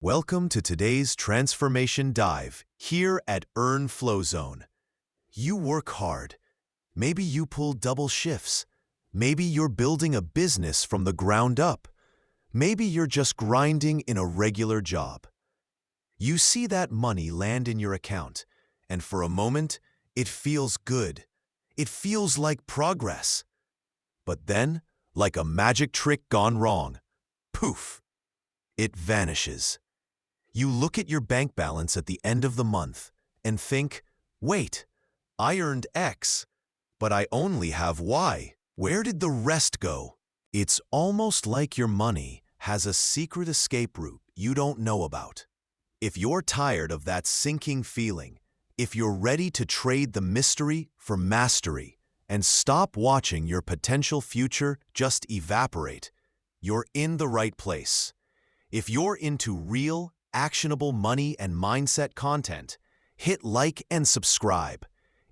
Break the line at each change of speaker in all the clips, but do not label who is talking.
Welcome to today's Transformation Dive here at Earn Flow Zone. You work hard. Maybe you pull double shifts. Maybe you're building a business from the ground up. Maybe you're just grinding in a regular job. You see that money land in your account, and for a moment, it feels good. It feels like progress. But then, like a magic trick gone wrong, poof, it vanishes. You look at your bank balance at the end of the month and think, wait, I earned X, but I only have Y. Where did the rest go? It's almost like your money has a secret escape route you don't know about. If you're tired of that sinking feeling, if you're ready to trade the mystery for mastery and stop watching your potential future just evaporate, you're in the right place. If you're into real, actionable money and mindset content, hit like and subscribe.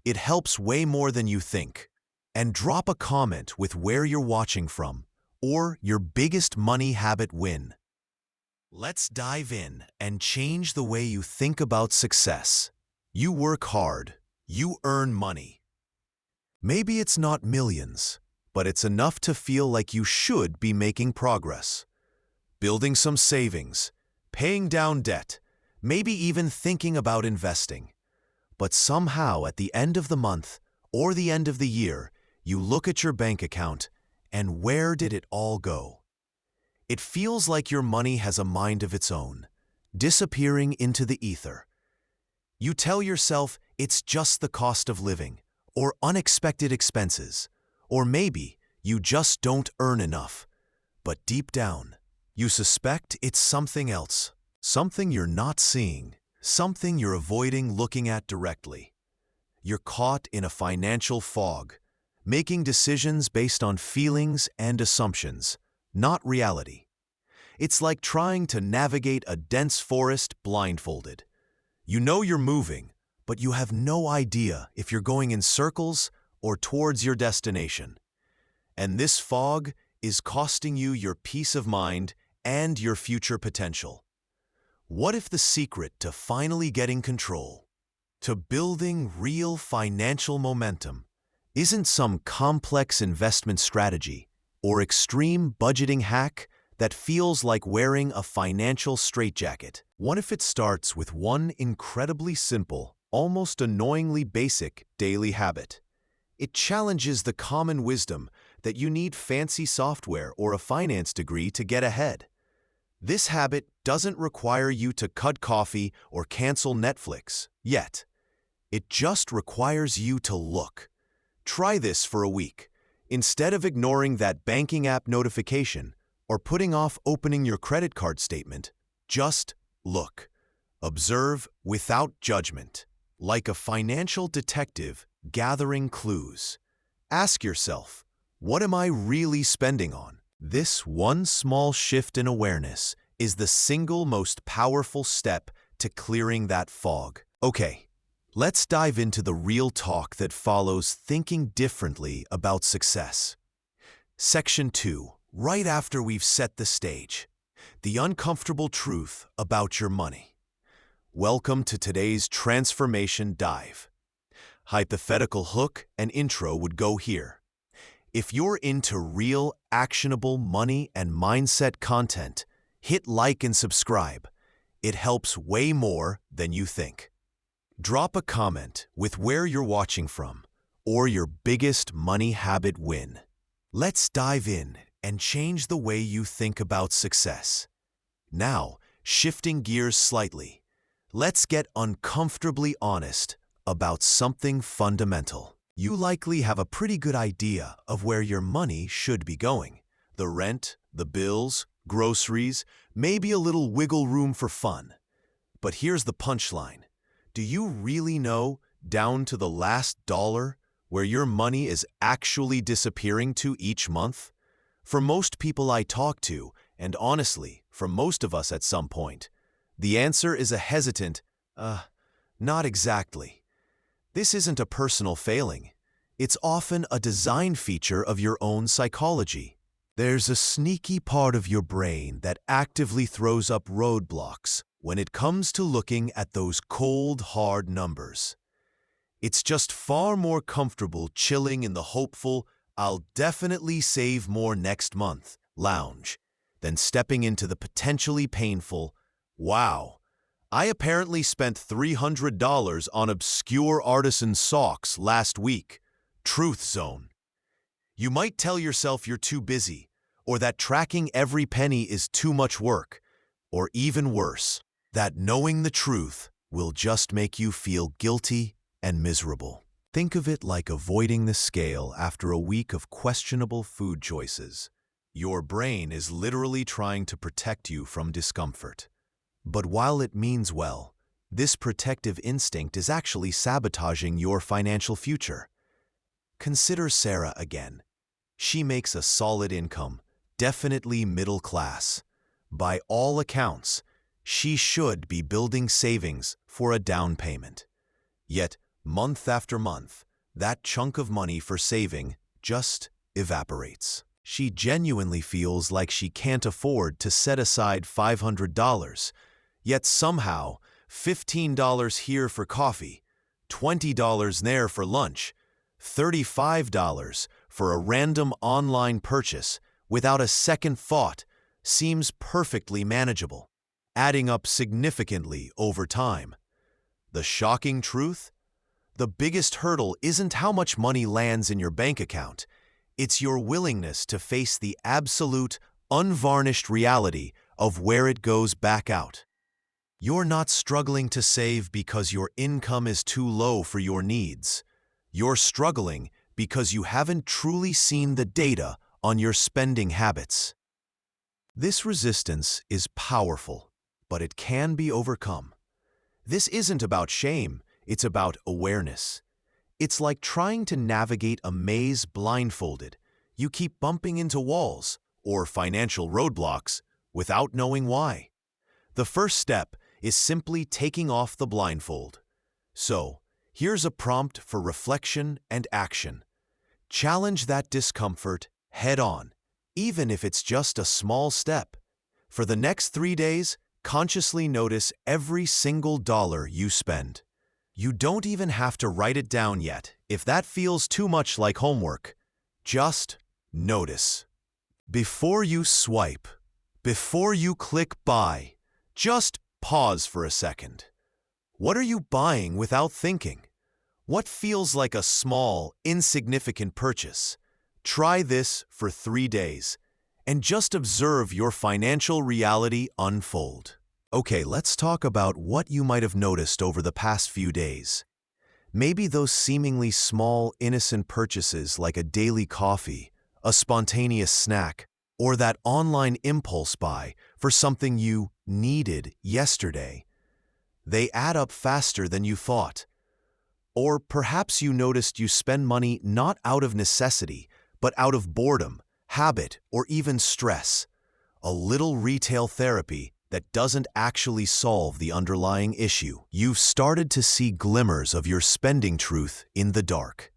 It helps way more than you think. And drop a comment with where you're watching from or your biggest money habit win. Let's dive in and change the way you think about success. You work hard. You earn money. Maybe it's not millions, but it's enough to feel like you should be making progress. Building some savings, paying down debt, maybe even thinking about investing. But somehow at the end of the month or the end of the year, you look at your bank account and where did it all go? It feels like your money has a mind of its own, disappearing into the ether. You tell yourself it's just the cost of living, or unexpected expenses, or maybe you just don't earn enough. But deep down, you suspect it's something else, something you're not seeing, something you're avoiding looking at directly. You're caught in a financial fog, making decisions based on feelings and assumptions, not reality. It's like trying to navigate a dense forest blindfolded. You know you're moving, but you have no idea if you're going in circles or towards your destination. And this fog is costing you your peace of mind and your future potential. What if the secret to finally getting control, to building real financial momentum, isn't some complex investment strategy or extreme budgeting hack that feels like wearing a financial straitjacket? What if it starts with one incredibly simple, almost annoyingly basic daily habit? It challenges the common wisdom that you need fancy software or a finance degree to get ahead. This habit doesn't require you to cut coffee or cancel Netflix yet. It just requires you to look. Try this for a week. Instead of ignoring that banking app notification or putting off opening your credit card statement, just look. Observe without judgment, like a financial detective gathering clues. Ask yourself, what am I really spending on? This one small shift in awareness is the single most powerful step to clearing that fog. Okay, let's dive into the real talk that follows thinking differently about success. Section 2, right after we've set the stage. The uncomfortable truth about your money. Welcome to today's Transformation Dive. Hypothetical hook and intro would go here. If you're into real, actionable money and mindset content, hit like and subscribe. It helps way more than you think. Drop a comment with where you're watching from or your biggest money habit win. Let's dive in and change the way you think about success. Now, shifting gears slightly, let's get uncomfortably honest about something fundamental. You likely have a pretty good idea of where your money should be going. The rent, the bills, groceries, maybe a little wiggle room for fun. But here's the punchline. Do you really know, down to the last dollar, where your money is actually disappearing to each month? For most people I talk to, and honestly, for most of us at some point, the answer is a hesitant, not exactly. This isn't a personal failing. It's often a design feature of your own psychology. There's a sneaky part of your brain that actively throws up roadblocks when it comes to looking at those cold, hard numbers. It's just far more comfortable chilling in the hopeful, "I'll definitely save more next month" lounge than stepping into the potentially painful, "Wow, I apparently spent $300 on obscure artisan socks last week" truth zone. You might tell yourself you're too busy, or that tracking every penny is too much work, or even worse, that knowing the truth will just make you feel guilty and miserable. Think of it like avoiding the scale after a week of questionable food choices. Your brain is literally trying to protect you from discomfort. But while it means well, this protective instinct is actually sabotaging your financial future. Consider Sarah again. She makes a solid income, definitely middle class. By all accounts, she should be building savings for a down payment. Yet, month after month, that chunk of money for saving just evaporates. She genuinely feels like she can't afford to set aside $500, yet somehow $15 here for coffee, $20 there for lunch, $35 for a random online purchase without a second thought seems perfectly manageable, adding up significantly over time. The shocking truth? The biggest hurdle isn't how much money lands in your bank account. It's your willingness to face the absolute, unvarnished reality of where it goes back out. You're not struggling to save because your income is too low for your needs. You're struggling because you haven't truly seen the data on your spending habits. This resistance is powerful, but it can be overcome. This isn't about shame, it's about awareness. It's like trying to navigate a maze blindfolded. You keep bumping into walls or financial roadblocks without knowing why. The first step is simply taking off the blindfold. So, here's a prompt for reflection and action. Challenge that discomfort head on, even if it's just a small step. For the next 3 days, consciously notice every single dollar you spend. You don't even have to write it down yet if that feels too much like homework. Just notice. Before you swipe, before you click buy, just pause for a second. What are you buying without thinking? What feels like a small, insignificant purchase? Try this for 3 days and just observe your financial reality unfold. Okay, let's talk about what you might have noticed over the past few days. Maybe those seemingly small, innocent purchases like a daily coffee, a spontaneous snack, or that online impulse buy for something you needed yesterday. They add up faster than you thought. Or perhaps you noticed you spend money not out of necessity, but out of boredom, habit, or even stress. A little retail therapy that doesn't actually solve the underlying issue. You've started to see glimmers of your spending truth in the dark.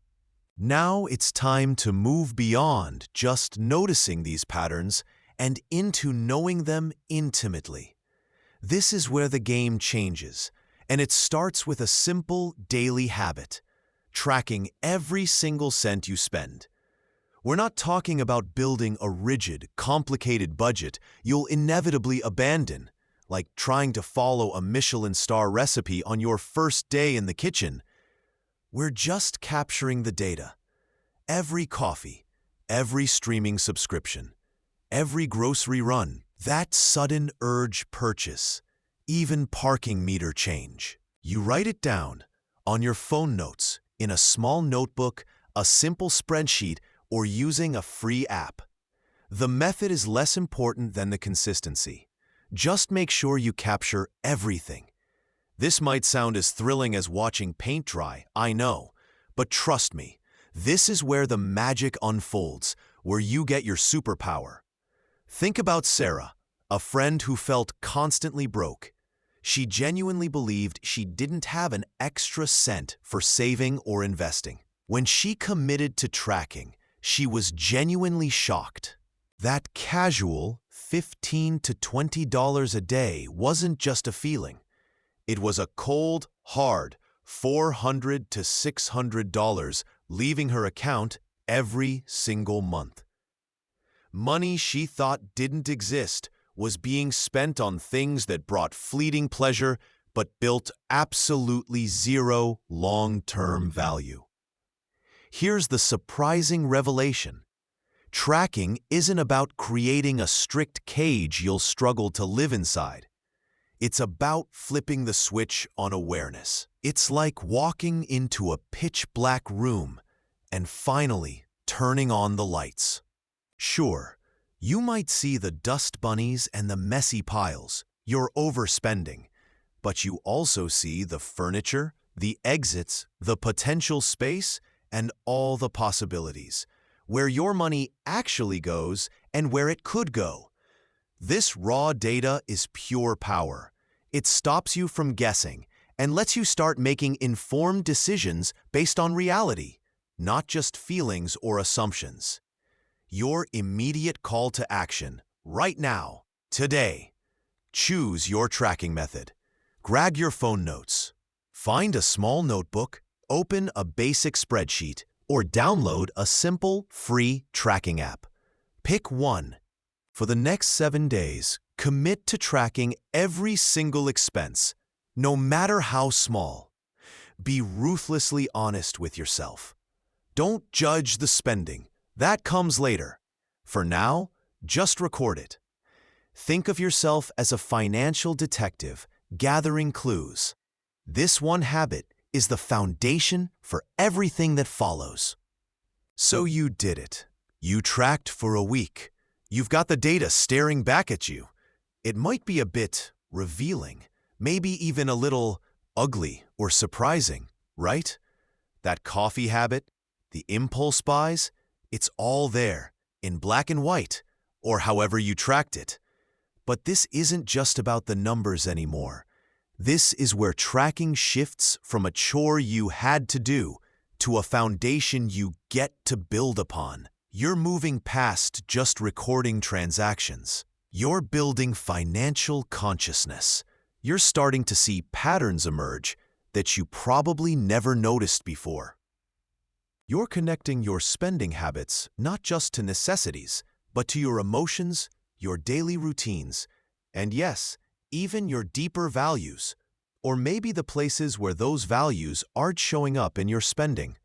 Now it's time to move beyond just noticing these patterns and into knowing them intimately. This is where the game changes, and it starts with a simple daily habit: tracking every single cent you spend. We're not talking about building a rigid, complicated budget you'll inevitably abandon, like trying to follow a Michelin star recipe on your first day in the kitchen. We're just capturing the data. Every coffee, every streaming subscription, every grocery run, that sudden urge purchase, even parking meter change. You write it down on your phone notes, in a small notebook, a simple spreadsheet, or using a free app. The method is less important than the consistency. Just make sure you capture everything. This might sound as thrilling as watching paint dry, I know, but trust me, this is where the magic unfolds, where you get your superpower. Think about Sarah, a friend who felt constantly broke. She genuinely believed she didn't have an extra cent for saving or investing. When she committed to tracking, she was genuinely shocked. That casual $15 to $20 a day wasn't just a feeling. It was a cold, hard $400 to $600 leaving her account every single month. Money she thought didn't exist was being spent on things that brought fleeting pleasure but built absolutely zero long-term value. Here's the surprising revelation. Tracking isn't about creating a strict cage you'll struggle to live inside. It's about flipping the switch on awareness. It's like walking into a pitch-black room and finally turning on the lights. Sure, you might see the dust bunnies and the messy piles. You're overspending. But you also see the furniture, the exits, the potential space, and all the possibilities, where your money actually goes and where it could go. This raw data is pure power. It stops you from guessing and lets you start making informed decisions based on reality, not just feelings or assumptions. Your immediate call to action, right now, today. Choose your tracking method. Grab your phone notes. Find a small notebook, open a basic spreadsheet, or download a simple, free tracking app. Pick one. For the next 7 days, commit to tracking every single expense, no matter how small. Be ruthlessly honest with yourself. Don't judge the spending. That comes later. For now, just record it. Think of yourself as a financial detective gathering clues. This one habit is the foundation for everything that follows. So you did it. You tracked for a week. You've got the data staring back at you. It might be a bit revealing, maybe even a little ugly or surprising, right? That coffee habit, the impulse buys, it's all there, in black and white, or however you tracked it. But this isn't just about the numbers anymore. This is where tracking shifts from a chore you had to do to a foundation you get to build upon. You're moving past just recording transactions. You're building financial consciousness. You're starting to see patterns emerge that you probably never noticed before. You're connecting your spending habits not just to necessities, but to your emotions, your daily routines, and yes, even your deeper values, or maybe the places where those values aren't showing up in your spending.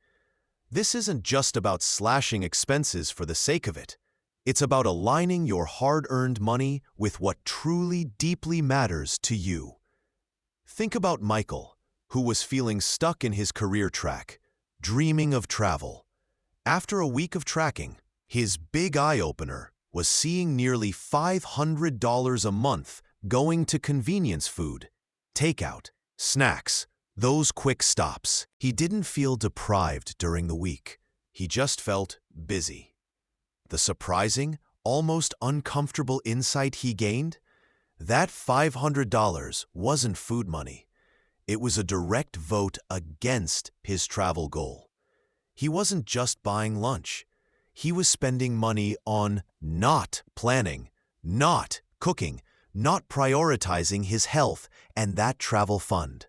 This isn't just about slashing expenses for the sake of it. It's about aligning your hard-earned money with what truly deeply matters to you. Think about Michael, who was feeling stuck in his career track, dreaming of travel. After a week of tracking, his big eye-opener was seeing nearly $500 a month going to convenience food, takeout, snacks, those quick stops. He didn't feel deprived during the week. He just felt busy. The surprising, almost uncomfortable insight he gained? That $500 wasn't food money. It was a direct vote against his travel goal. He wasn't just buying lunch. He was spending money on not planning, not cooking, not prioritizing his health and that travel fund.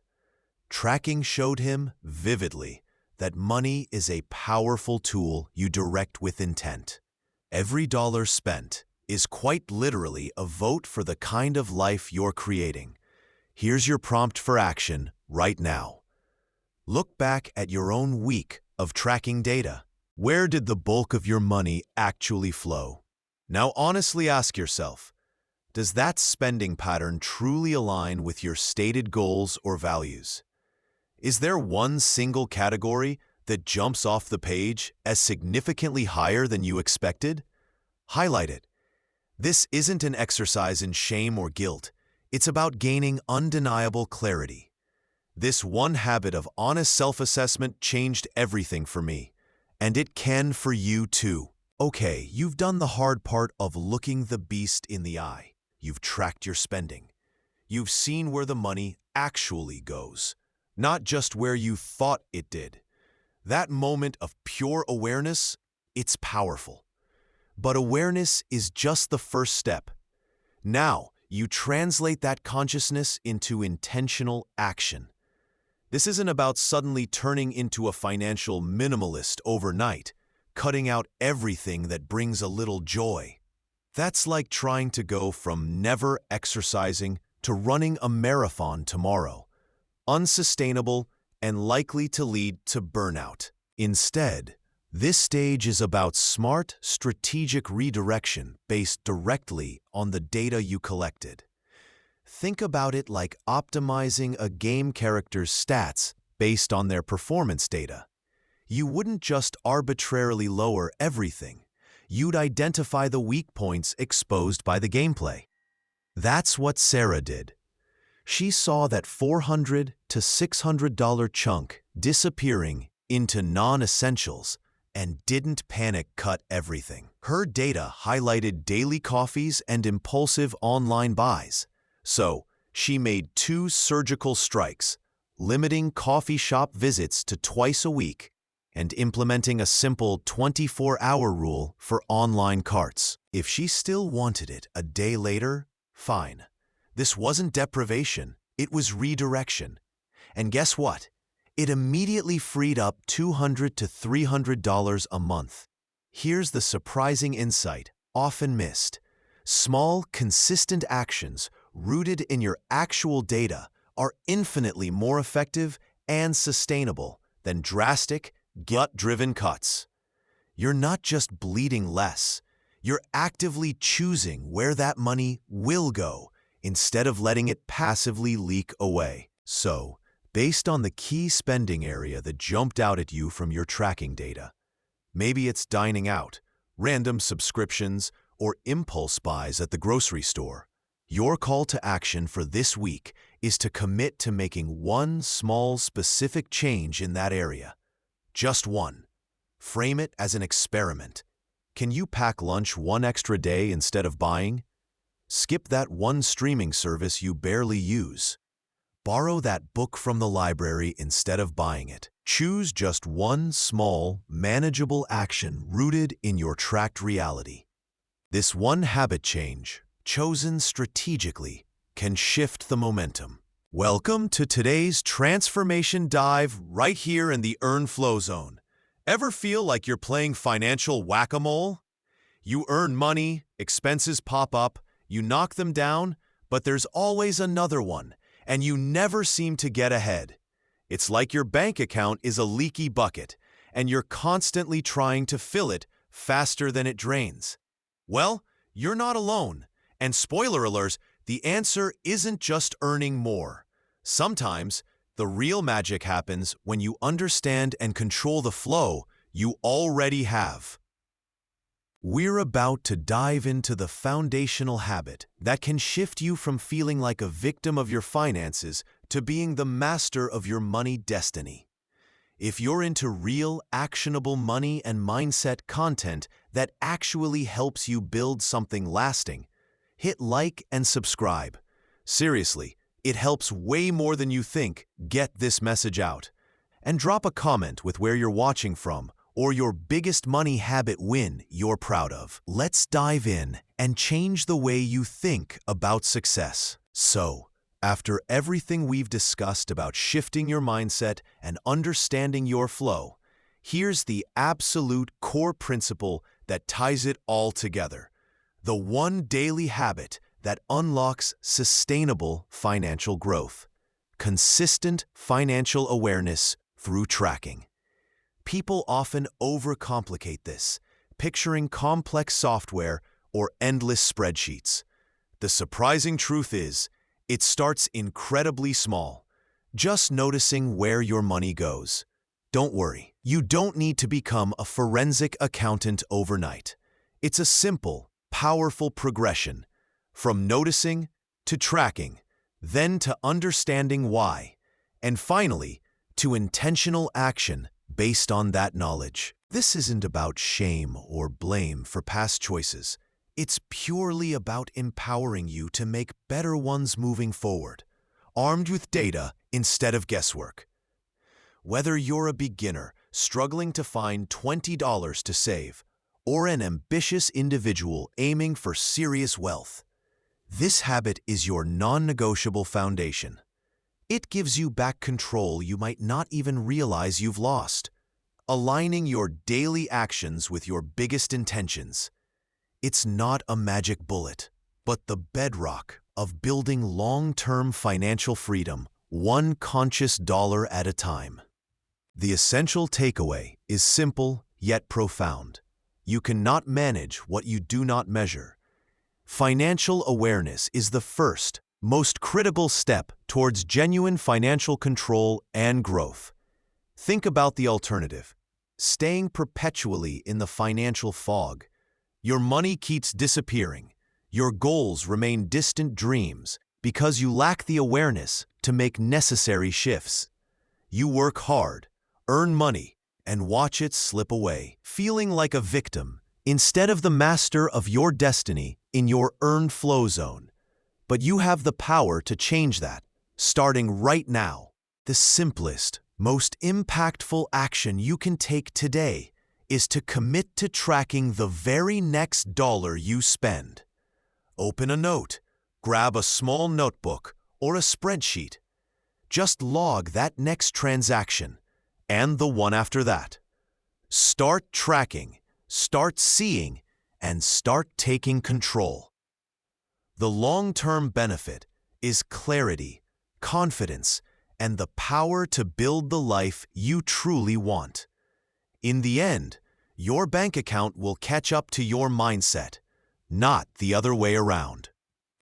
Tracking showed him vividly that money is a powerful tool you direct with intent. Every dollar spent is quite literally a vote for the kind of life you're creating. Here's your prompt for action right now. Look back at your own week of tracking data. Where did the bulk of your money actually flow? Now honestly ask yourself, does that spending pattern truly align with your stated goals or values? Is there one single category that jumps off the page as significantly higher than you expected? Highlight it. This isn't an exercise in shame or guilt. It's about gaining undeniable clarity. This one habit of honest self-assessment changed everything for me, and it can for you too. Okay, you've done the hard part of looking the beast in the eye. You've tracked your spending. You've seen where the money actually goes, not just where you thought it did. That moment of pure awareness, it's powerful. But awareness is just the first step. Now, you translate that consciousness into intentional action. This isn't about suddenly turning into a financial minimalist overnight, cutting out everything that brings a little joy. That's like trying to go from never exercising to running a marathon tomorrow. Unsustainable and likely to lead to burnout. Instead, this stage is about smart, strategic redirection based directly on the data you collected. Think about it like optimizing a game character's stats based on their performance data. You wouldn't just arbitrarily lower everything. You'd identify the weak points exposed by the gameplay. That's what Sarah did. She saw that $400 to $600 chunk disappearing into non-essentials and didn't panic cut everything. Her data highlighted daily coffees and impulsive online buys. So, she made 2 surgical strikes, limiting coffee shop visits to twice a week and implementing a simple 24-hour rule for online carts. If she still wanted it a day later, fine. This wasn't deprivation, it was redirection. And guess what? It immediately freed up $200 to $300 a month. Here's the surprising insight, often missed. Small, consistent actions rooted in your actual data are infinitely more effective and sustainable than drastic, gut-driven cuts. You're not just bleeding less, you're actively choosing where that money will go instead of letting it passively leak away. So, based on the key spending area that jumped out at you from your tracking data, maybe it's dining out, random subscriptions, or impulse buys at the grocery store. Your call to action for this week is to commit to making one small specific change in that area. Just one. Frame it as an experiment. Can you pack lunch one extra day instead of buying? Skip that one streaming service you barely use. Borrow that book from the library instead of buying it. Choose just one small, manageable action rooted in your tracked reality. This one habit change, chosen strategically, can shift the momentum. Welcome to today's transformation dive right here in the Earn Flow Zone. Ever feel like you're playing financial whack-a-mole? You earn money, expenses pop up, you knock them down, but there's always another one, and you never seem to get ahead. It's like your bank account is a leaky bucket, and you're constantly trying to fill it faster than it drains. Well, you're not alone. And spoiler alert, the answer isn't just earning more. Sometimes, the real magic happens when you understand and control the flow you already have. We're about to dive into the foundational habit that can shift you from feeling like a victim of your finances to being the master of your money destiny. If you're into real, actionable money and mindset content that actually helps you build something lasting, hit like and subscribe. Seriously, it helps way more than you think get this message out. And drop a comment with where you're watching from or your biggest money habit win you're proud of. Let's dive in and change the way you think about success. So, after everything we've discussed about shifting your mindset and understanding your flow, here's the absolute core principle that ties it all together. The one daily habit that unlocks sustainable financial growth. Consistent financial awareness through tracking. People often overcomplicate this, picturing complex software or endless spreadsheets. The surprising truth is, it starts incredibly small, just noticing where your money goes. Don't worry, you don't need to become a forensic accountant overnight. It's a simple, powerful progression, from noticing to tracking, then to understanding why, and finally, to intentional action based on that knowledge. This isn't about shame or blame for past choices. It's purely about empowering you to make better ones moving forward, armed with data instead of guesswork. Whether you're a beginner struggling to find $20 to save, or an ambitious individual aiming for serious wealth, this habit is your non-negotiable foundation. It gives you back control you might not even realize you've lost, aligning your daily actions with your biggest intentions. It's not a magic bullet, but the bedrock of building long-term financial freedom, one conscious dollar at a time. The essential takeaway is simple yet profound. You cannot manage what you do not measure. Financial awareness is the first, most critical step towards genuine financial control and growth. Think about the alternative: staying perpetually in the financial fog. Your money keeps disappearing. Your goals remain distant dreams because you lack the awareness to make necessary shifts. You work hard, earn money, and watch it slip away, feeling like a victim instead of the master of your destiny in your earn flow zone. But you have the power to change that, starting right now. The simplest, most impactful action you can take today is to commit to tracking the very next dollar you spend. Open a note, grab a small notebook or a spreadsheet. Just log that next transaction and the one after that. Start tracking, start seeing, and start taking control. The long-term benefit is clarity, confidence, and the power to build the life you truly want. In the end, your bank account will catch up to your mindset, not the other way around.